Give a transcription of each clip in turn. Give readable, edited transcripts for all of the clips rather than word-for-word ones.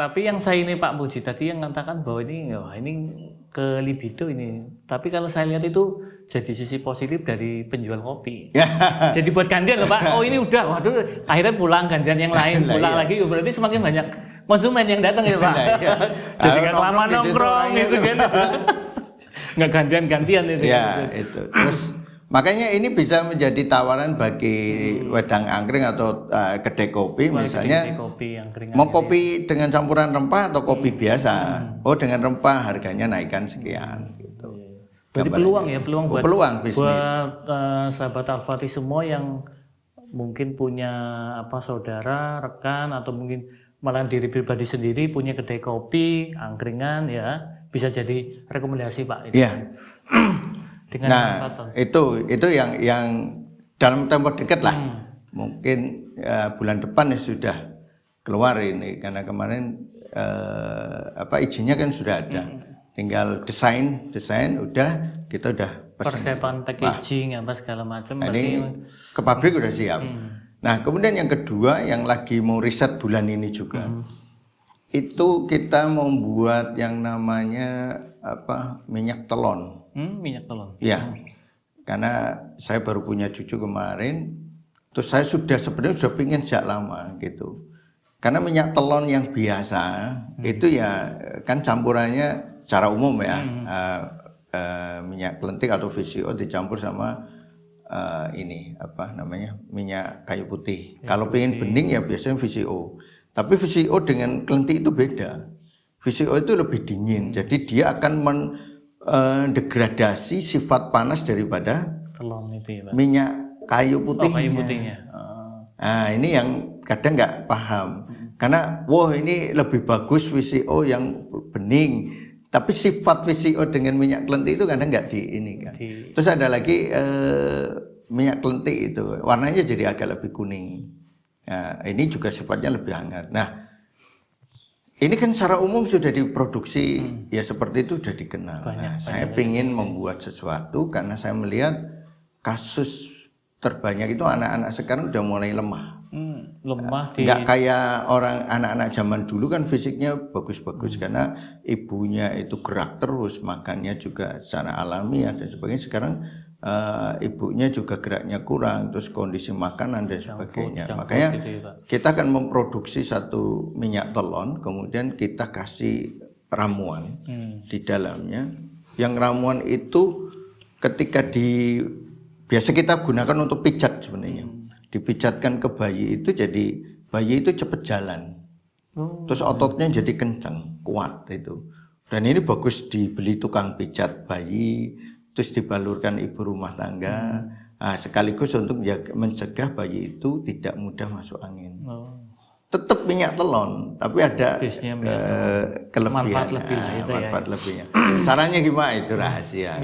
Tapi yang saya ini Pak Puji tadi yang mengatakan bahwa ini, wah ini ke libido ini. Tapi kalau saya lihat itu jadi sisi positif dari penjual kopi. Jadi buat gantian loh Pak. Oh ini udah, waduh, akhirnya pulang gantian yang lain, pulang lagi. Berarti semakin banyak konsumen yang datang ya Pak. Jadi nggak lama nongkrong gitu kan. Nggak gantian-gantian itu. Ya itu. Terus makanya ini bisa menjadi tawaran bagi wedang angkring atau kedai kopi misalnya. Kedai kopi angkringan mau kopi dengan campuran rempah atau kopi biasa. Oh dengan rempah harganya naikkan sekian gitu. Berarti peluang ya, peluang buat peluang bisnis. Buat sahabat Alfati semua yang mungkin punya saudara, rekan atau mungkin malah diri pribadi sendiri punya kedai kopi, angkringan ya, bisa jadi rekomendasi Pak itu. Iya. Dengan itu yang dalam tempo dekat lah. Mungkin bulan depan ya sudah keluar ini karena kemarin izinnya kan sudah ada. Tinggal desain udah kita udah persiapan packaging segala macam. Ini ke pabrik udah siap. Nah kemudian yang kedua yang lagi mau riset bulan ini juga itu kita membuat yang namanya minyak telon. Minyak telon. Ya, karena saya baru punya cucu kemarin, terus saya sebenarnya sudah pingin sejak lama gitu. Karena minyak telon yang biasa itu ya kan campurannya secara umum ya minyak kelentik atau VCO dicampur sama minyak kayu putih. Kalau pengen bening ya biasanya VCO. Tapi VCO dengan kelentik itu beda. VCO itu lebih dingin, jadi dia akan mendegradasi sifat panas daripada telon itu ya, Pak. Minyak kayu putihnya. Kayu putihnya. Nah ini yang kadang nggak paham. Karena ini lebih bagus VCO yang bening. Tapi sifat VCO dengan minyak kelentik itu kadang nggak ini kan. Terus ada lagi minyak kelentik itu warnanya jadi agak lebih kuning. Nah, ini juga sifatnya lebih hangat. Nah, ini kan secara umum sudah diproduksi ya seperti itu sudah dikenal. Saya ingin membuat sesuatu karena saya melihat kasus terbanyak itu anak-anak sekarang udah mulai lemah. Nggak kayak anak-anak zaman dulu kan fisiknya bagus-bagus karena ibunya itu gerak terus, makannya juga secara alami dan sebagainya. Sekarang ibunya juga geraknya kurang, terus kondisi makanan dan sebagainya. Makanya kita akan memproduksi satu minyak telon, kemudian kita kasih ramuan di dalamnya. Yang ramuan itu ketika biasa kita gunakan untuk pijat sebenarnya. Dipijatkan ke bayi itu jadi bayi itu cepat jalan. Terus ototnya jadi kencang, kuat itu. Dan ini bagus dibeli tukang pijat bayi, terus dibalurkan ibu rumah tangga. Sekaligus untuk mencegah bayi itu tidak mudah masuk angin. Tetap minyak telon, tapi ada kelebihan. Manfaat lebihnya. Caranya gimana itu rahasia.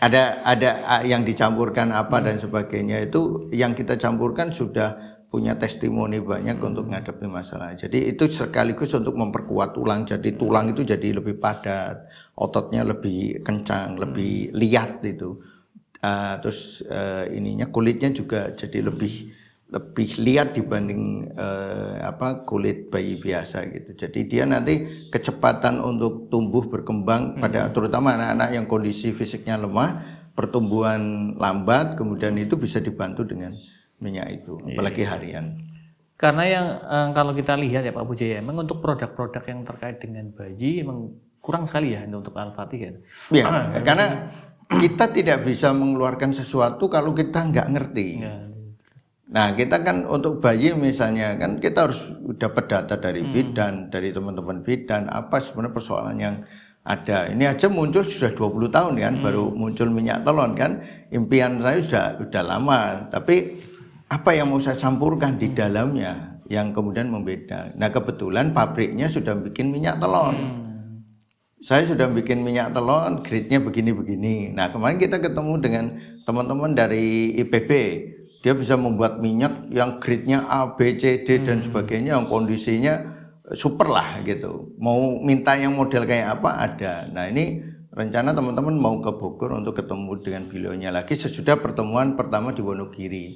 Ada yang dicampurkan apa dan sebagainya itu yang kita campurkan sudah punya testimoni banyak untuk menghadapi masalah. Jadi itu sekaligus untuk memperkuat tulang. Jadi tulang itu jadi lebih padat, ototnya lebih kencang, lebih liat itu. Terus kulitnya juga jadi lebih lihat dibanding kulit bayi biasa gitu. Jadi dia nanti kecepatan untuk tumbuh berkembang pada terutama anak-anak yang kondisi fisiknya lemah, pertumbuhan lambat, kemudian itu bisa dibantu dengan minyak itu, apalagi harian. Karena yang kalau kita lihat ya Pak Puji, memang untuk produk-produk yang terkait dengan bayi memang kurang sekali ya untuk Alfati kan. Ya, karena kita tidak bisa mengeluarkan sesuatu kalau kita nggak ngerti. Nah kita kan untuk bayi misalnya kan kita harus dapat data dari bidan, dari teman-teman bidan, apa sebenarnya persoalan yang ada. Ini aja muncul sudah 20 tahun kan, baru muncul minyak telon kan. Impian saya sudah lama, tapi apa yang mau saya campurkan di dalamnya yang kemudian membeda. Nah kebetulan pabriknya sudah bikin minyak telon. Saya sudah bikin minyak telon, grade-nya begini-begini. Nah kemarin kita ketemu dengan teman-teman dari IPB. Dia bisa membuat minyak yang grade-nya A, B, C, D dan sebagainya yang kondisinya super lah gitu. Mau minta yang model kayak apa ada. Nah ini rencana teman-teman mau ke Bogor untuk ketemu dengan beliaunya lagi sesudah pertemuan pertama di Wonogiri.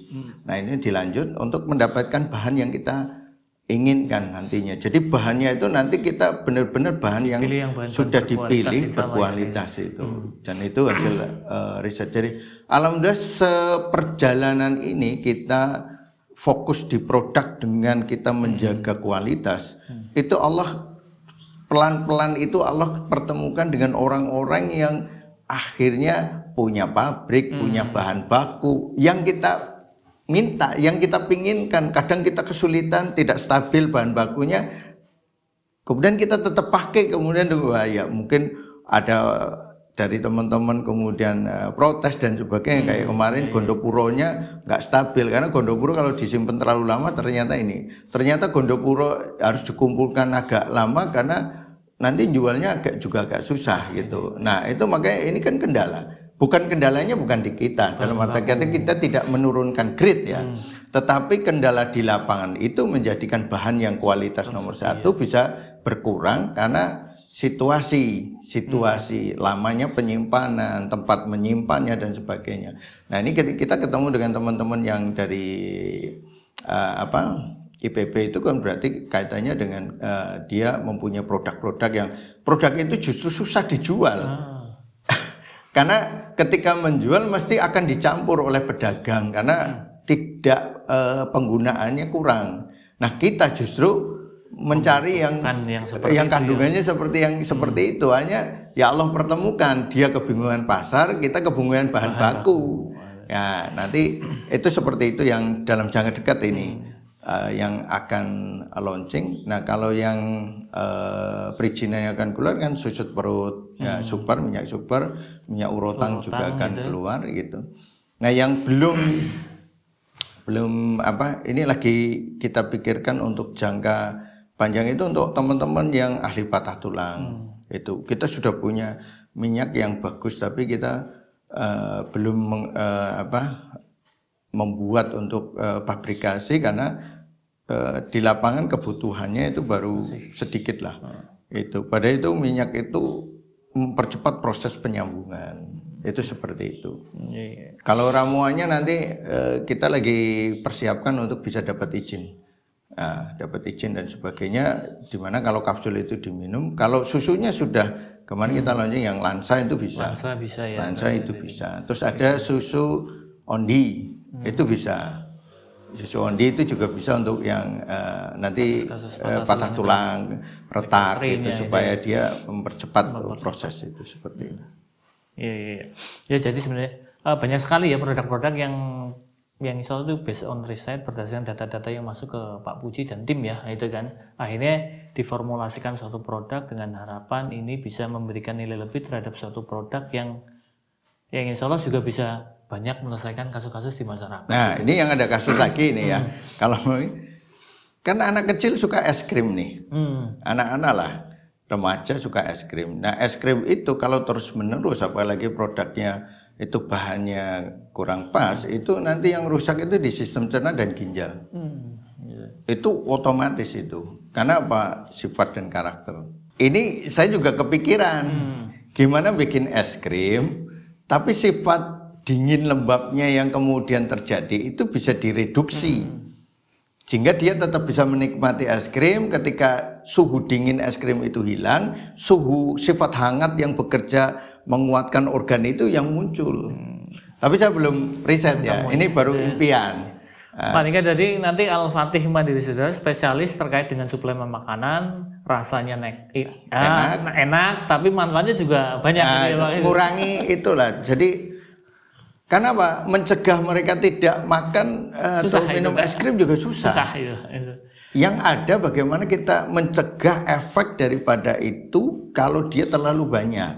Nah ini dilanjut untuk mendapatkan bahan yang kita inginkan nantinya. Jadi bahannya itu nanti kita benar-benar bahan yang sudah dipilih berkualitas itu. Dan itu hasil riset. Jadi alhamdulillah seperjalanan ini kita fokus di produk dengan kita menjaga kualitas. Itu Allah pelan-pelan itu Allah pertemukan dengan orang-orang yang akhirnya punya pabrik, punya bahan baku yang kita minta, yang kita pinginkan. Kadang kita kesulitan, tidak stabil bahan bakunya, kemudian kita tetap pakai, kemudian wah ya mungkin ada dari teman-teman kemudian protes dan sebagainya. Kayak kemarin Gondopuronya nggak stabil, karena Gondopuro kalau disimpan terlalu lama ternyata Gondopuro harus dikumpulkan agak lama karena nanti jualnya juga agak susah gitu. Nah itu makanya ini kan kendala. Kendalanya bukan di kita, dalam arti kata kita tidak menurunkan grade ya, tetapi kendala di lapangan itu menjadikan bahan yang kualitas nomor satu bisa berkurang karena situasi lamanya penyimpanan, tempat menyimpannya dan sebagainya. Nah ini kita ketemu dengan teman-teman yang dari IPB itu kan berarti kaitannya dengan dia mempunyai produk-produk yang produk itu justru susah dijual. Karena ketika menjual mesti akan dicampur oleh pedagang karena tidak penggunaannya kurang. Nah kita justru mencari yang kandungannya seperti itu. Hanya ya Allah pertemukan, dia kebingungan pasar, kita kebingungan bahan baku. Ya nanti itu seperti itu yang dalam jangka dekat ini yang akan launching. Nah kalau yang perizinan yang akan keluar kan susut perut, ya, minyak super, minyak urotan juga akan keluar gitu. Nah yang belum ini lagi kita pikirkan untuk jangka panjang itu untuk teman-teman yang ahli patah tulang. Itu kita sudah punya minyak yang bagus, tapi kita belum membuat untuk pabrikasi karena di lapangan kebutuhannya itu baru sedikit lah. Itu pada itu minyak itu mempercepat proses penyambungan. Itu seperti itu. Kalau ramuannya nanti kita lagi persiapkan untuk bisa dapat izin. Dapat izin dan sebagainya, dimana kalau kapsul itu diminum, kalau susunya sudah kemarin kita launching yang Lansa itu bisa. Lansa itu bisa. Terus ada susu Ondi itu bisa. Susu Ondi itu juga bisa untuk yang nanti patah tulang, retak gitu, supaya dia mempercepat proses itu seperti itu. Iya. Ya jadi sebenarnya banyak sekali ya produk-produk yang insya Allah itu based on riset berdasarkan data-data yang masuk ke Pak Puji dan tim ya, itu kan akhirnya diformulasikan suatu produk dengan harapan ini bisa memberikan nilai lebih terhadap suatu produk yang insya Allah juga bisa banyak menyelesaikan kasus-kasus di masyarakat. Nah ini yang ada kasus lagi nih ya, kalau kan anak kecil suka es krim nih, anak-anak lah, remaja suka es krim. Nah es krim itu kalau terus menerus, apalagi produknya itu bahannya kurang pas, itu nanti yang rusak itu di sistem cerna dan ginjal. Itu otomatis itu, karena apa? Sifat dan karakter. Ini saya juga kepikiran, gimana bikin es krim, tapi sifat dingin lembabnya yang kemudian terjadi itu bisa direduksi. Sehingga dia tetap bisa menikmati es krim ketika suhu dingin es krim itu hilang, sifat hangat yang bekerja menguatkan organ itu yang muncul. Tapi saya belum riset ya, ini baru impian. Pak Nika, jadi nanti Al-Fatih Mandiri Saudara spesialis terkait dengan suplemen makanan, rasanya enak, tapi manfaatnya juga banyak. Kurangi itulah, jadi karena apa? Mencegah mereka tidak makan atau minum es krim juga susah. Yang ada bagaimana kita mencegah efek daripada itu kalau dia terlalu banyak.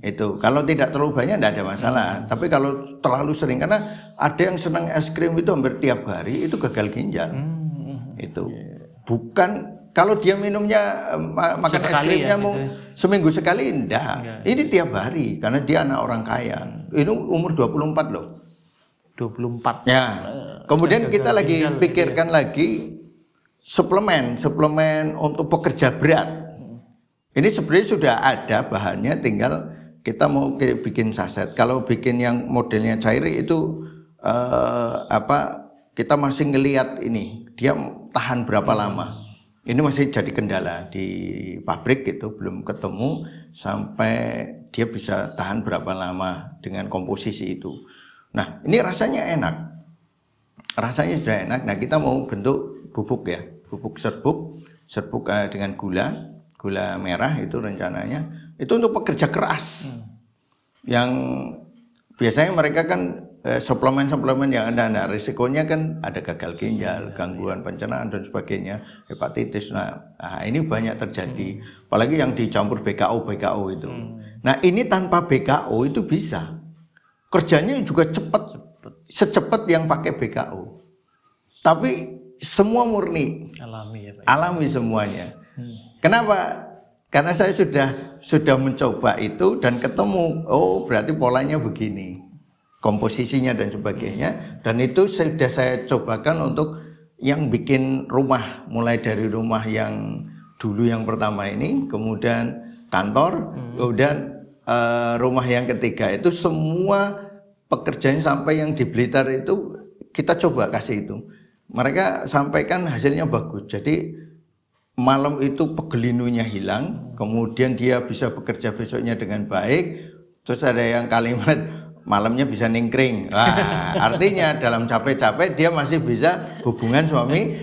Itu kalau tidak terlalu banyak tidak ada masalah. Tapi kalau terlalu sering, karena ada yang senang es krim itu hampir tiap hari itu gagal ginjal. Itu bukan kalau dia minumnya makan es krimnya mau seminggu sekali enggak. Ini tiap hari karena dia anak orang kaya. Ini umur 24 loh. 24. Ya. Kemudian kita lagi pikirkan lagi suplemen untuk pekerja berat. Ini sebenarnya sudah ada bahannya, tinggal kita mau bikin saset. Kalau bikin yang modelnya cair itu kita masih ngelihat ini dia tahan berapa lama. Ini masih jadi kendala di pabrik gitu, belum ketemu sampai dia bisa tahan berapa lama dengan komposisi itu. Nah, ini rasanya enak. Rasanya sudah enak. Nah, kita mau bentuk bubuk ya, bubuk serbuk dengan gula merah itu rencananya. Itu untuk pekerja keras. Yang biasanya mereka kan suplemen-suplemen yang ada risikonya kan ada gagal ginjal, gangguan pencernaan dan sebagainya, hepatitis. Nah, ini banyak terjadi. Apalagi yang dicampur BKO itu. Nah, ini tanpa BKO itu bisa. Kerjanya juga cepat, secepat yang pakai BKO. Tapi semua murni, alami ya Pak. Alami semuanya. Kenapa? Karena saya sudah mencoba itu dan ketemu, oh berarti polanya begini, komposisinya dan sebagainya. Dan itu sudah saya cobakan untuk yang bikin rumah, mulai dari rumah yang dulu yang pertama ini, kemudian kantor, kemudian rumah yang ketiga itu semua pekerjaan sampai yang di Blitar itu kita coba kasih itu. Mereka sampaikan hasilnya bagus. Jadi malam itu pegelinunya hilang, kemudian dia bisa bekerja besoknya dengan baik. Terus ada yang kalimat malamnya bisa ningkring. Wah, artinya dalam capek-capek dia masih bisa hubungan suami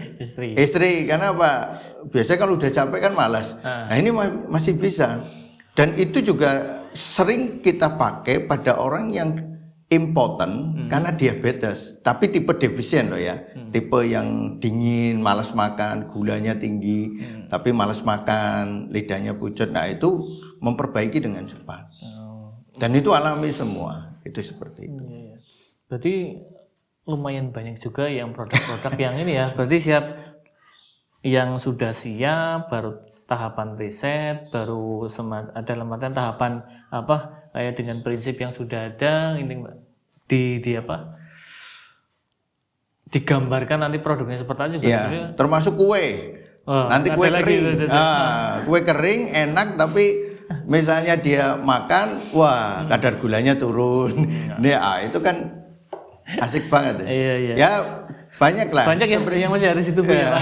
istri. Karena apa? Biasanya kalau udah capek kan malas. Nah, ini masih bisa. Dan itu juga sering kita pakai pada orang yang impoten karena diabetes, tapi tipe defisien loh ya, tipe yang dingin, malas makan, gulanya tinggi, tapi malas makan, lidahnya pucat. Nah, itu memperbaiki dengan cepat. Dan itu alami semua, itu seperti itu. Berarti lumayan banyak juga yang produk-produk yang ini ya, berarti siap, yang sudah siap, baru tahapan riset, baru ada lembaran tahapan apa kayak dengan prinsip yang sudah ada ini di apa digambarkan nanti produknya seperti apa juga ya, termasuk kue. Nanti kue kering, kue kering enak tapi misalnya dia makan, wah kadar gulanya turun. Nah, itu kan asik banget ya. Iya. Ya banyak lah. Banyak yang masih harus itu ya.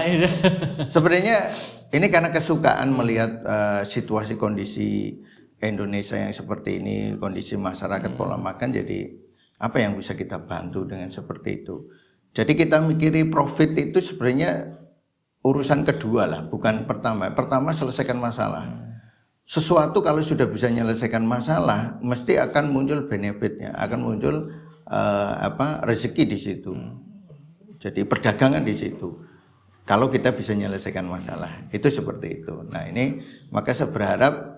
Sebenarnya ini karena kesukaan melihat situasi kondisi Indonesia yang seperti ini, kondisi masyarakat pola makan, jadi apa yang bisa kita bantu dengan seperti itu. Jadi kita mikiri profit itu sebenarnya urusan kedua lah, bukan pertama. Pertama selesaikan masalah. Sesuatu kalau sudah bisa menyelesaikan masalah, mesti akan muncul benefitnya, akan muncul rezeki di situ. Jadi perdagangan di situ. Kalau kita bisa menyelesaikan masalah, itu seperti itu. Nah, ini maka saya berharap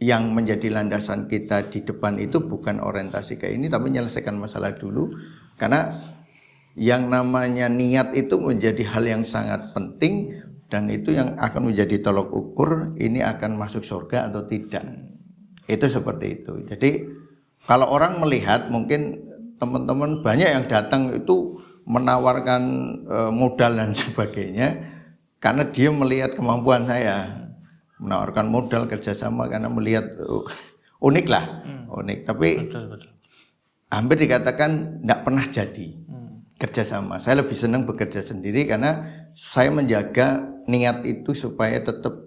yang menjadi landasan kita di depan itu bukan orientasi ke ini, tapi menyelesaikan masalah dulu. Karena yang namanya niat itu menjadi hal yang sangat penting, dan itu yang akan menjadi tolok ukur ini akan masuk surga atau tidak. Itu seperti itu. Jadi kalau orang melihat, mungkin teman-teman banyak yang datang itu menawarkan modal dan sebagainya karena dia melihat kemampuan saya. Menawarkan modal kerjasama karena melihat unik lah, unik. Tapi betul. Hampir dikatakan tidak pernah jadi kerjasama. Saya lebih senang bekerja sendiri karena saya menjaga niat itu supaya tetap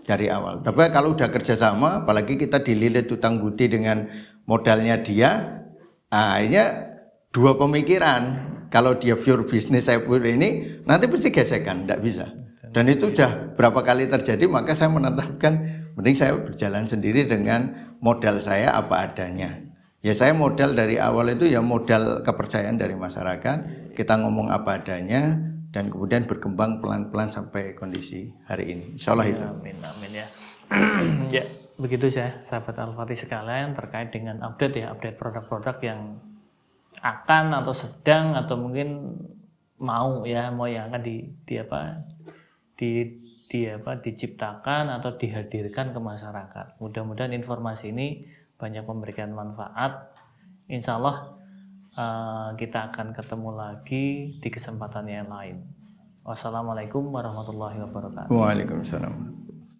dari awal. Tapi kalau udah kerjasama, apalagi kita dililit utang budi dengan modalnya dia, akhirnya dua pemikiran. Kalau dia pure bisnis, saya pure ini, nanti pasti gesekan, tidak bisa. Dan itu sudah berapa kali terjadi, maka saya menetapkan mending saya berjalan sendiri dengan modal saya apa adanya. Ya saya modal dari awal itu ya modal kepercayaan dari masyarakat, kita ngomong apa adanya dan kemudian berkembang pelan-pelan sampai kondisi hari ini. Insya Allah itu. Amin ya. Ya begitu ya sahabat Al-Fatih sekalian terkait dengan update produk-produk yang akan atau sedang atau mungkin mau yang akan diciptakan atau dihadirkan ke masyarakat. Mudah-mudahan informasi ini banyak memberikan manfaat. Insya Allah kita akan ketemu lagi di kesempatan yang lain. Wassalamualaikum warahmatullahi wabarakatuh. Waalaikumsalam.